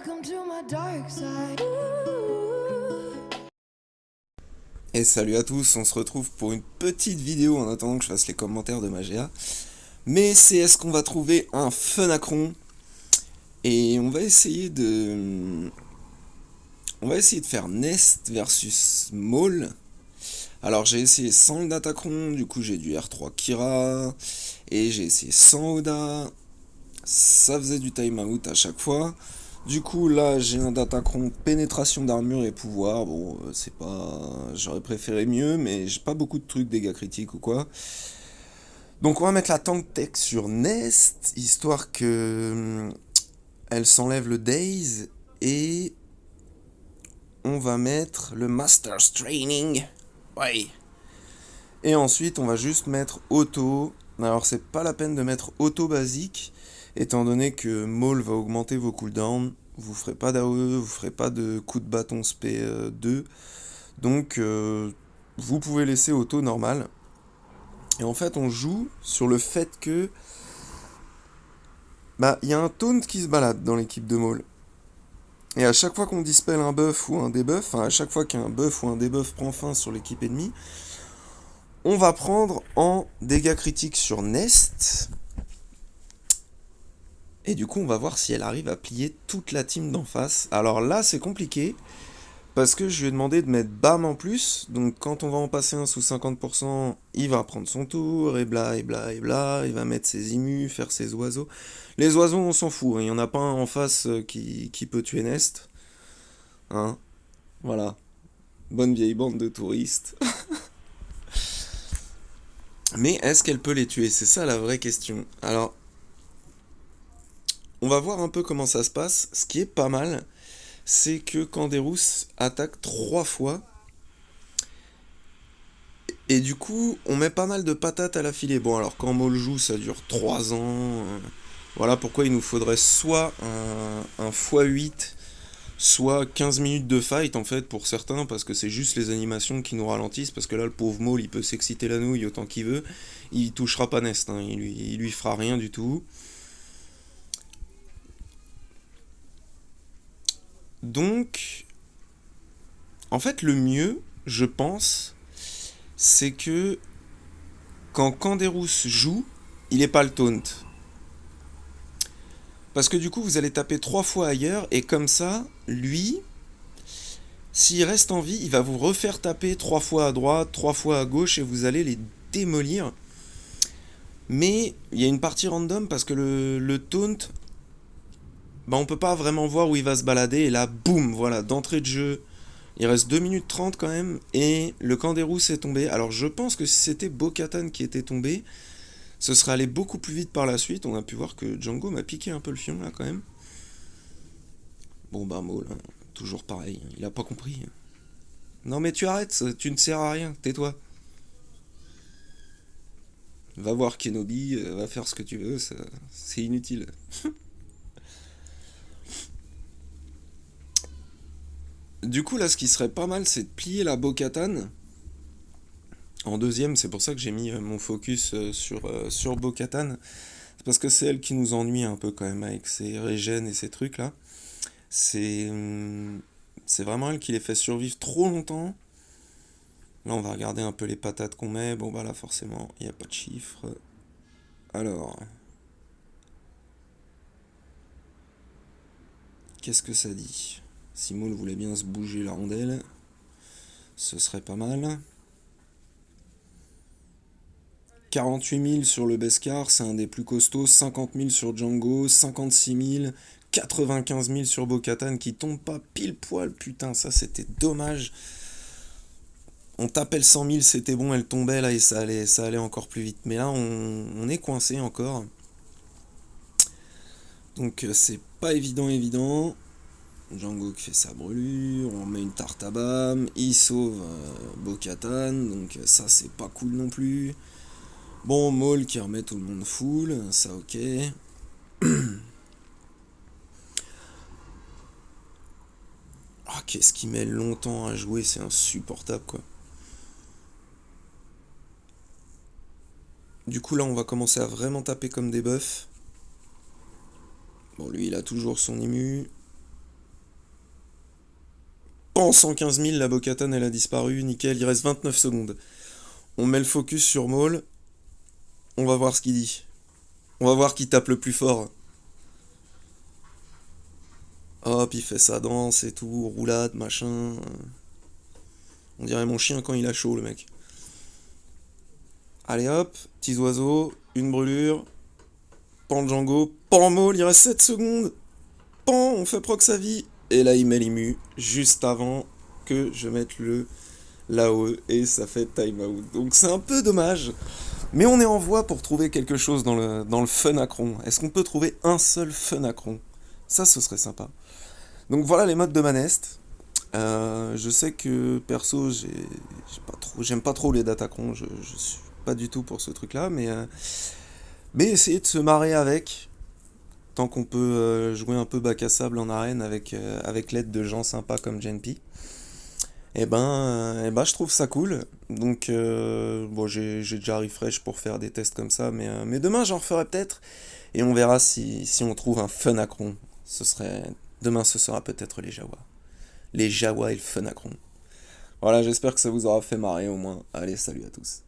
Welcome to my dark side. Et salut à tous, on se retrouve pour une petite vidéo en attendant que je fasse les commentaires de Magea. Mais c'est est-ce qu'on va trouver un Fenacron. Et on va essayer de faire Nest versus Maul. Alors j'ai essayé sans le Datacron, du coup j'ai du R3 Kira. Et j'ai essayé sans Oda. Ça faisait du timeout à chaque fois. Du coup, là, j'ai un Datacron, pénétration d'armure et pouvoir. Bon, c'est pas. J'aurais préféré mieux, mais j'ai pas beaucoup de trucs, dégâts critiques ou quoi. Donc, on va mettre la Tank Tech sur Nest, histoire que. Elle s'enlève le Daze. Et. On va mettre le Master's Training. Ouais. Et ensuite, on va juste mettre Auto. Alors, c'est pas la peine de mettre Auto basique, étant donné que Maul va augmenter vos cooldowns. Vous ferez pas d'AOE, vous ferez pas de coup de bâton SP 2. Donc, vous pouvez laisser Auto normal. Et en fait, on joue sur le fait que. Bah, il y a un taunt qui se balade dans l'équipe de Maul. Et à chaque fois qu'on dispelle un buff ou un debuff, enfin, à chaque fois qu'un buff ou un debuff prend fin sur l'équipe ennemie, on va prendre en dégâts critiques sur Nest. Et du coup, on va voir si elle arrive à plier toute la team d'en face. Alors là, c'est compliqué, parce que je lui ai demandé de mettre BAM en plus. Donc quand on va en passer un sous 50%, il va prendre son tour, et bla, et bla, et bla. Il va mettre ses immus, faire ses oiseaux. Les oiseaux, on s'en fout, hein. Il n'y en a pas un en face qui peut tuer Nest. Hein, voilà. Bonne vieille bande de touristes. Mais est-ce qu'elle peut les tuer? C'est ça la vraie question. Alors, on va voir un peu comment ça se passe. Ce qui est pas mal, c'est que Canderous attaque 3 fois. Et du coup, on met pas mal de patates à la filée. Bon, alors quand Maul joue, ça dure 3 ans. Voilà pourquoi il nous faudrait soit un x8, soit 15 minutes de fight en fait pour certains, parce que c'est juste les animations qui nous ralentissent. Parce que là, le pauvre Maul, il peut s'exciter la nouille autant qu'il veut. Il touchera pas Nest, hein. Il lui fera rien du tout. Donc, en fait, le mieux, je pense, c'est que quand Canderous joue, il est pas le taunt. Parce que du coup, vous allez taper 3 fois ailleurs, et comme ça, lui, s'il reste en vie, il va vous refaire taper 3 fois à droite, 3 fois à gauche, et vous allez les démolir. Mais il y a une partie random, parce que le taunt, bah, on peut pas vraiment voir où il va se balader, et là, boum, voilà, d'entrée de jeu. Il reste 2 minutes 30 quand même, et le Canderous est tombé. Alors je pense que si c'était Bo-Katan qui était tombé, ce serait allé beaucoup plus vite par la suite. On a pu voir que Django m'a piqué un peu le fion là quand même. Bon bah Maul, hein, toujours pareil, il a pas compris. Non mais tu arrêtes, tu ne sers à rien, tais-toi. Va voir Kenobi, va faire ce que tu veux, c'est inutile. Du coup là ce qui serait pas mal c'est de plier la Bo-Katan. En deuxième, c'est pour ça que j'ai mis mon focus sur Bo-Katan. C'est parce que c'est elle qui nous ennuie un peu quand même avec ses régènes et ses trucs là. C'est c'est vraiment elle qui les fait survivre trop longtemps. Là, on va regarder un peu les patates qu'on met. Bon, bah là, forcément, il n'y a pas de chiffres. Alors, qu'est-ce que ça dit? Si Maul voulait bien se bouger la rondelle, ce serait pas mal. 48 000 sur le Beskar, c'est un des plus costauds. 50 000 sur Django, 56 000, 95 000 sur Bo-Katan qui tombe pas pile poil. Putain, ça c'était dommage. On tapait le 100 000, c'était bon, elle tombait là et ça allait encore plus vite. Mais là, on est coincé encore. Donc c'est pas évident. Django qui fait sa brûlure, on met une tarte à bam, il sauve Bo-Katan, donc ça c'est pas cool non plus. Bon, Maul qui remet tout le monde full, ça ok. Ah, qu'est-ce qui met longtemps à jouer, c'est insupportable quoi. Du coup là on va commencer à vraiment taper comme des buffs. Bon lui il a toujours son immu. Pan, 115 000, la Bo-Katan elle a disparu, nickel, il reste 29 secondes. On met le focus sur Maul, on va voir ce qu'il dit. On va voir qui tape le plus fort. Hop, il fait sa danse et tout, roulade, machin. On dirait mon chien quand il a chaud, le mec. Allez hop, petits oiseaux, une brûlure. Pan Django, pan Maul, il reste 7 secondes. Pan, on fait proc sa vie. Et là, il met l'immu juste avant que je mette le là-haut et ça fait time out. Donc c'est un peu dommage. Mais on est en voie pour trouver quelque chose dans le Fenacron. Est-ce qu'on peut trouver un seul Fenacron? Ça, ce serait sympa. Donc voilà les modes de Manest. Je sais que perso, j'aime pas trop les Datacrons. Je suis pas du tout pour ce truc-là, mais essayer de se marrer avec. Tant qu'on peut jouer un peu bac à sable en arène avec l'aide de gens sympas comme Genpi, je trouve ça cool. Donc, bon, j'ai déjà refresh pour faire des tests comme ça, mais demain j'en referai peut-être, et on verra si on trouve un Fenacron. Demain ce sera peut-être les Jawa. Les Jawa et le Fenacron. Voilà, j'espère que ça vous aura fait marrer au moins. Allez, salut à tous.